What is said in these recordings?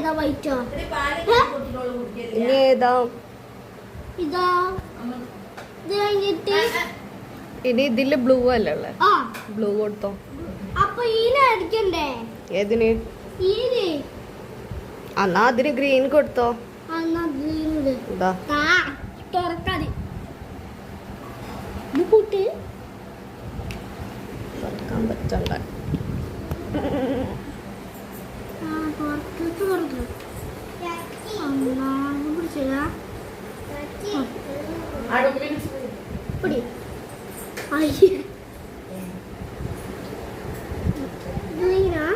ഏതാ വൈറ്റോ? ഇനി ഏതാ? ഇതാ. ഇത് കഴിഞ്ഞിട്ട് ഇനി ഇതില് ബ്ലൂ അല്ലേ ഉള്ളത്? ബ്ലൂ കൊടുത്തോ. അപ്പൊ ഈനെ അടിക്കണ്ടേ? ഏതിന്? ഈന്. എന്നാ അതിന് ഗ്രീൻ കൊടുത്തോ. എന്നാ ഗ്രീൻ ഇട്. ഇതാ തുറക്കാതി. ഇത് കൂട്ട്. തുറക്കാൻ പറ്റണ്ട. തുറന്നു. പിടിച്ചാ പിടി. ഗ്രീനാ?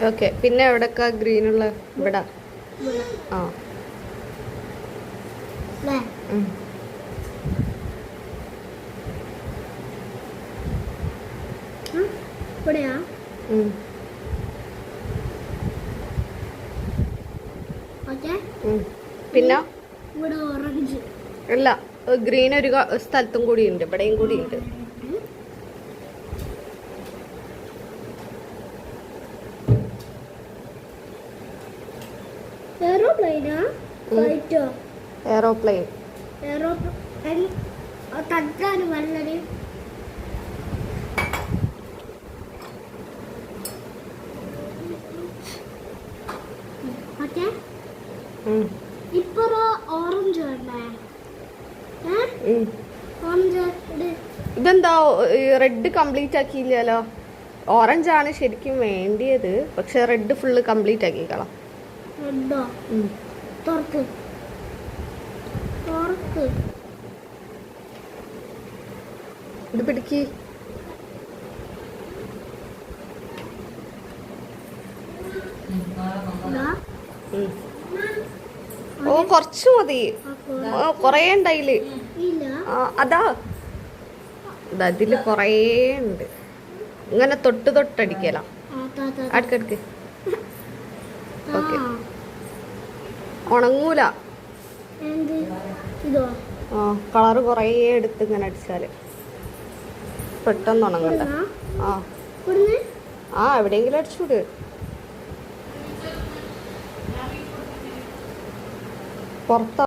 ഓക്കെ. പിന്നെ എവിടൊക്കെ ഗ്രീൻ ഉള്ള? ഇവിടെ. ആ ഇവിടെയാ? പിന്നെ ഇവിടെ ഓറഞ്ച്. അല്ല, ഗ്രീൻ ഒരു സ്ഥലത്തും കൂടി ഉണ്ട്, ഇവിടെയും കൂടി ഉണ്ട്. എയറോപ്ലെയിനാ? വൈറ്റോ? എയറോപ്ലെയിൻ. എയറോപ്ലെയിൻ തട്ടാണ് വല്ലത്. ഇപ്പൊ ഓറഞ്ച് വേണ്ടേ? ഓറഞ്ച്. ഇതെന്താ റെഡ് കംപ്ലീറ്റ് ആക്കിയില്ലല്ലോ? ഓറഞ്ച് ആണ് ശരിക്കും വേണ്ടിയത്, പക്ഷെ റെഡ് ഫുള്ള് കംപ്ലീറ്റ് ആക്കിക്കളാം. റെഡോ? തുറക്ക് തുറക്ക്. ഇത് പിടിക്ക്. ഓ കുറച്ച് മതി, കൊറേ ഉണ്ടായില്. അതാ ഇതില് കൊറേ ഉണ്ട്. ഇങ്ങനെ തൊട്ട് തൊട്ടടിക്കല. അടുക്കടുക്ക്. ഓക്കെ. ഉണങ്ങൂല. ആ കളറ് കൊറേ എടുത്ത് ഇങ്ങനെ അടിച്ചാല് പെട്ടെന്ന് ഉണങ്ങണ്ട. ആ എവിടെയെങ്കിലും അടിച്ചുവിട്. പുറത്ത